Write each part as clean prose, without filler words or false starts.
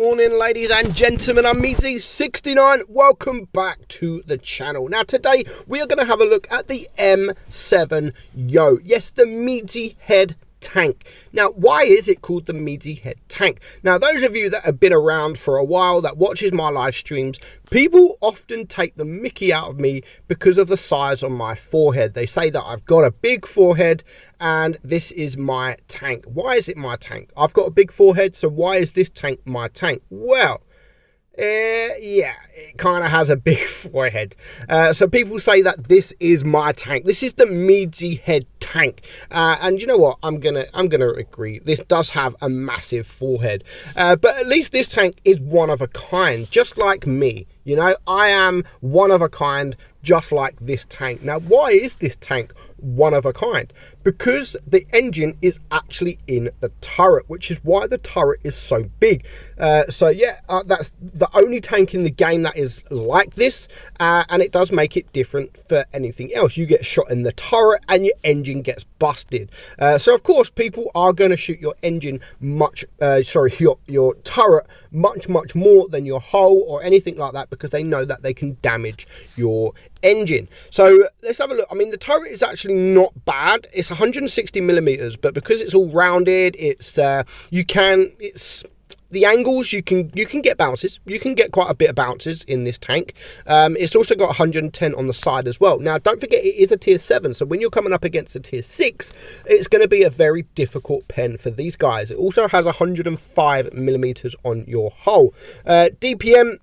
Morning, ladies and gentlemen, I'm Meadsy69. Welcome back to the channel. Now today we are going to have a look at the M7 Yo. Yes, the Meadsy Head tank. Now, why is it called the Meadsy Head tank? Now, those of you that have been around for a while, that watches my live streams, people often take the mickey out of me because of the size on my forehead. They say that I've got a big forehead and this is my tank. Why is it my tank? I've got a big forehead, so why is this tank my tank? Well, yeah, it kind of has a big forehead. So people say that this is my tank. This is the Meadsy Head tank. And you know what? I'm gonna agree. This does have a massive forehead. But at least this tank is one of a kind, just like me. You know, I am one of a kind, just like this tank. Now, why is this tank one of a kind? Because the engine is actually in the turret, which is why the turret is so big. So yeah, that's the only tank in the game that is like this, and it does make it different for anything else. You get shot in the turret and your engine gets busted. So of course, people are going to shoot your engine your turret much more than your hull or anything like that, because they know that they can damage your engine. So let's have a look. I mean, the turret is actually not bad. It's 160 millimeters, but because it's all rounded, it's the angles, you can get bounces. You can get quite a bit of bounces in this tank. It's also got 110 on the side as well. Now, don't forget, it is a tier 7, so when you're coming up against a tier 6, it's going to be a very difficult pen for these guys. It also has 105 millimeters on your hull. DPM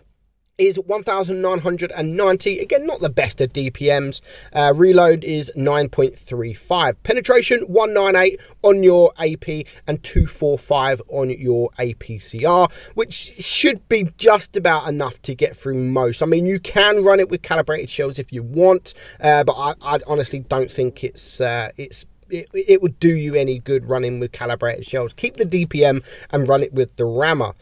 is 1990. Again, not the best of DPMs. Reload is 9.35. Penetration 198 on your AP and 245 on your APCR, which should be just about enough to get through most. I mean, you can run it with calibrated shells if you want, but I honestly don't think it would do you any good running with calibrated shells. Keep the DPM and run it with the rammer.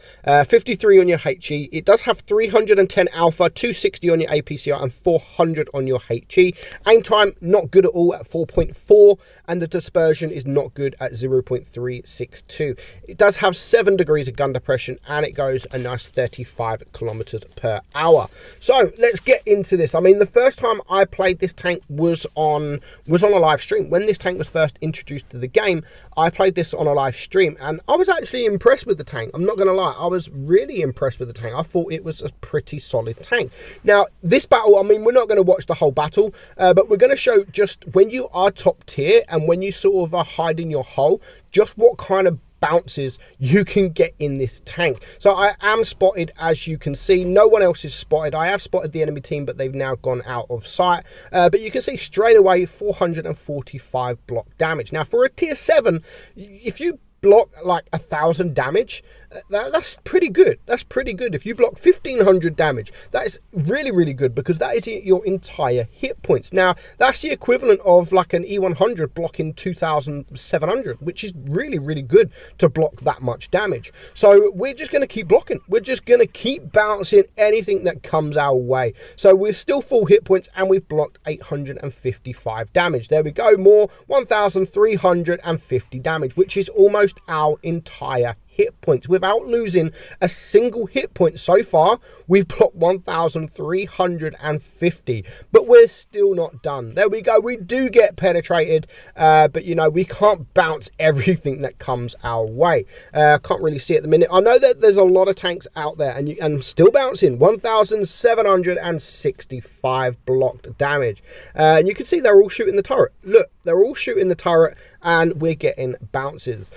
53 on your HE. It does have 310 alpha, 260 on your APCR and 400 on your HE. Aim time, not good at all at 4.4, and the dispersion is not good at 0.362. It does have 7 degrees of gun depression, and it goes a nice 35 kilometers per hour. So let's get into this. I mean, the first time I played this tank was on a live stream. When this tank was first introduced to the game, I played this on a live stream, and I was actually impressed with the tank. I'm not gonna lie, I was really impressed with the tank. I thought it was a pretty solid tank. Now, this battle, I mean, we're not gonna watch the whole battle, but we're gonna show just when you are top tier and when you sort of are hiding your hull, just what kind of bounces you can get in this tank. So I am spotted, as you can see. No one else is spotted. I have spotted the enemy team, but they've now gone out of sight. But you can see straight away 445 block damage. Now, for a tier 7, if you block like 1,000 damage, that's pretty good. That's pretty good. If you block 1,500 damage, that is really good, because that is your entire hit points. Now, that's the equivalent of like an E100 blocking 2,700, which is really good to block that much damage. So we're just going to keep blocking. We're just going to keep bouncing anything that comes our way. So we're still full hit points, and we've blocked 855 damage. There we go, more 1,350 damage, which is almost our entire hit points without losing a single hit point. So far, we've blocked 1,350, but we're still not done. There we go. We do get penetrated, but you know, we can't bounce everything that comes our way. Can't really see at the minute. I know that there's a lot of tanks out there, and still bouncing 1,765 blocked damage. And you can see they're all shooting the turret. Look, they're all shooting the turret, and we're getting bounces.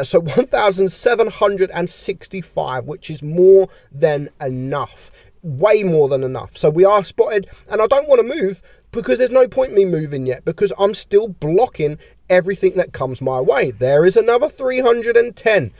So 1,765, which is more than enough. Way more than enough. So we are spotted, and I don't want to move because there's no point me moving yet, because I'm still blocking everything that comes my way. There is another 310.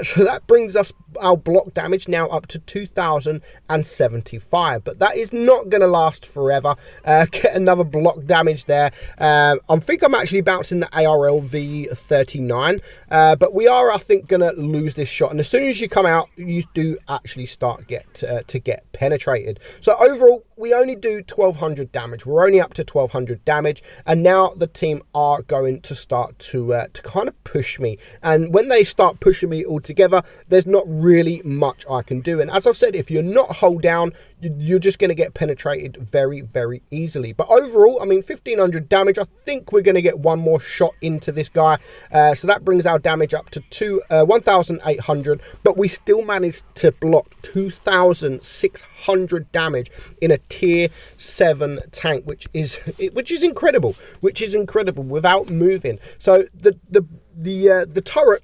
So that brings us our block damage now up to 2,075, but that is not going to last forever. Get another block damage there. I think I'm actually bouncing the ARL V39, but we are, I think, going to lose this shot, and as soon as you come out, you do actually start to get penetrated. So overall, we only do 1,200 damage. We're only up to 1,200 damage, and now the team are going to start to kind of push me. And when they start pushing me all together, there's not really much I can do. And as I've said, if you're not hull down, you're just going to get penetrated very, very easily. But overall, I mean, 1500 damage. I think we're going to get one more shot into this guy. So that brings our damage up to 1800, but we still managed to block 2600 damage in a tier 7 tank, which is incredible, without moving. So the turret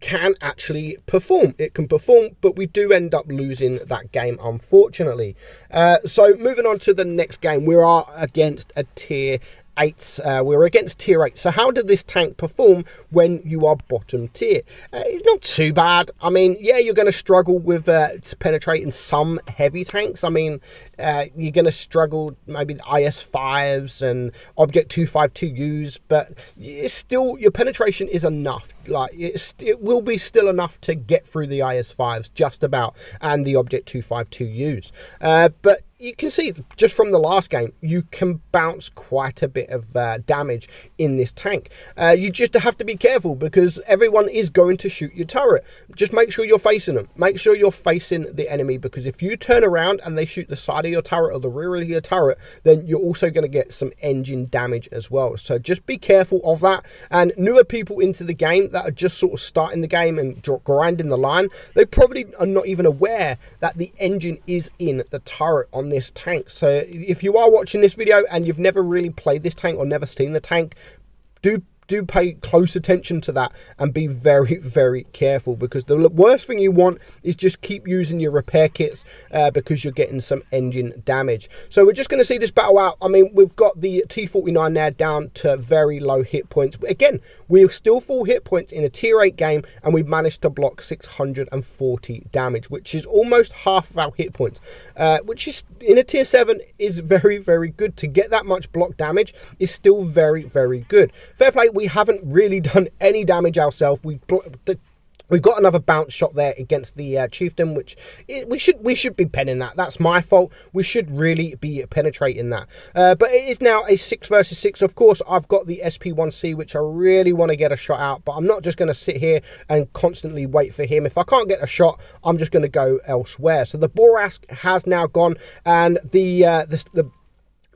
can actually perform. It can perform, but we do end up losing that game, unfortunately. So moving on to the next game, we are against a tier 8. We're against tier 8. So how did this tank perform when you are bottom tier? It's not too bad. I mean, yeah, you're going to struggle with penetrating some heavy tanks. I mean, you're going to struggle maybe the IS-5s and Object 252Us, but it's still, your penetration is enough. Like, it will be still enough to get through the IS-5s just about, and the Object 252Us. But you can see just from the last game, you can bounce quite a bit of damage in this tank. You just have to be careful because everyone is going to shoot your turret. Just make sure you're facing them. Make sure you're facing the enemy, because if you turn around and they shoot the side of your turret or the rear of your turret, then you're also going to get some engine damage as well. So just be careful of that. And newer people into the game that are just sort of starting the game and grinding the line, they probably are not even aware that the engine is in the turret on this tank. So if you are watching this video and you've never really played this tank or never seen the tank, do pay close attention to that and be very, very careful, because the worst thing you want is just keep using your repair kits because you're getting some engine damage. So we're just going to see this battle out. I mean, we've got the T49 there down to very low hit points. Again, we're still full hit points in a tier 8 game, and we've managed to block 640 damage, which is almost half of our hit points, which is in a tier 7 is very, very good. To get that much block damage is still very, very good. Fair play. We haven't really done any damage ourselves. We've got another bounce shot there against the chieftain, which we should be penning that. That's my fault. We should really be penetrating that. But it is now a 6 versus 6. Of course, I've got the SP1C, which I really want to get a shot out, but I'm not just going to sit here and constantly wait for him. If I can't get a shot, I'm just going to go elsewhere. So the Borask has now gone, and the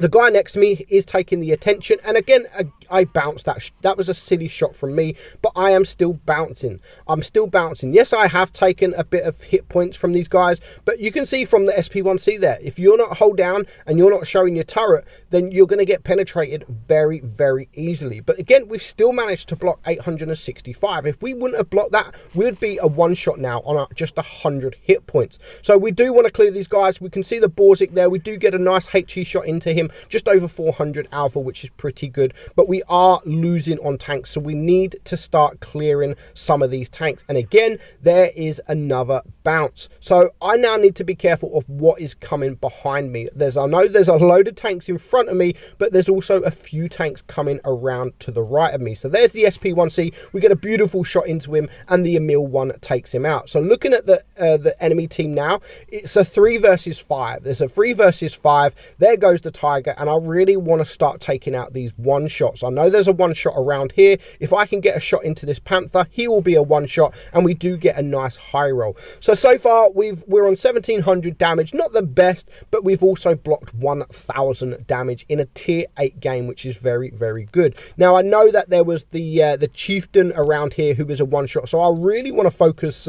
guy next to me is taking the attention, and again, I bounced that. That was a silly shot from me, but I am still bouncing. I'm still bouncing. Yes, I have taken a bit of hit points from these guys, but you can see from the SP1C there, if you're not hold down and you're not showing your turret, then you're going to get penetrated very, very easily. But again, we've still managed to block 865. If we wouldn't have blocked that, we'd be a one shot now on just 100 hit points. So we do want to clear these guys. We can see the Borzik there. We do get a nice HE shot into him, just over 400 alpha, which is pretty good, but we are losing on tanks, so we need to start clearing some of these tanks. And again, there is another bounce, so I now need to be careful of what is coming behind me. I know there's a load of tanks in front of me, but there's also a few tanks coming around to the right of me. So there's the SP1C. We get a beautiful shot into him, and the Emil 1 takes him out. So looking at the enemy team now, it's a 3 versus 5. There's a 3 versus 5. There goes the Tiger, and I really want to start taking out these one shots. I know there's a one shot around here. If I can get a shot into this Panther, he will be a one shot, and we do get a nice high roll. So far we're on 1700 damage, not the best, but we've also blocked 1000 damage in a tier 8 game, which is very, very good. Now I know that there was the chieftain around here who was a one shot, so I really want to focus.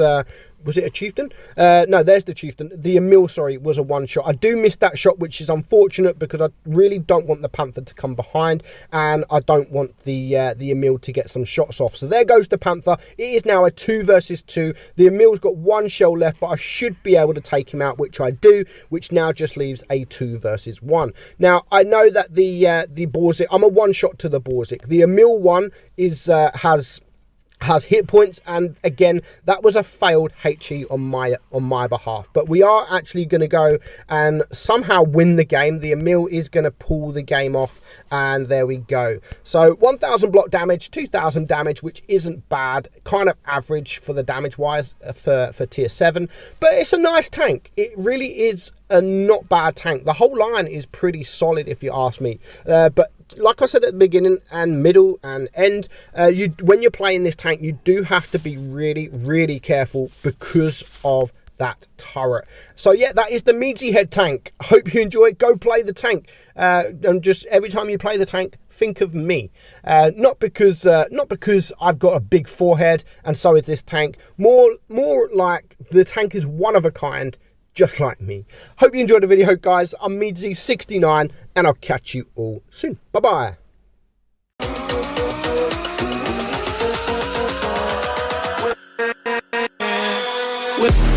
Was it a chieftain? No, there's the chieftain. The Emil, sorry, was a one shot. I do miss that shot, which is unfortunate, because I really don't want the Panther to come behind, and I don't want the Emil to get some shots off. So there goes the Panther. It is now a 2 versus 2. The Emil's got 1 shell left, but I should be able to take him out, which I do, which now just leaves a 2 versus 1. Now I know that the Borzik, I'm a one shot to the Borzik. The Emil 1 is has hit points, and again, that was a failed HE on my behalf, but we are actually going to go and somehow win the game. The Emil is going to pull the game off, and there we go. So 1000 block damage, 2000 damage, which isn't bad, kind of average for the damage wise for tier 7, but it's a nice tank. It really is a not bad tank. The whole line is pretty solid if you ask me, but like I said at the beginning and middle and end, when you're playing this tank, you do have to be really, really careful because of that turret. So yeah, that is the Meadsy Head tank. Hope you enjoy it. Go play the tank, and just every time you play the tank, think of me. Not because I've got a big forehead and so is this tank. More like the tank is one of a kind, just like me. Hope you enjoyed the video, guys. I'm Meadsy69, and I'll catch you all soon. Bye bye. With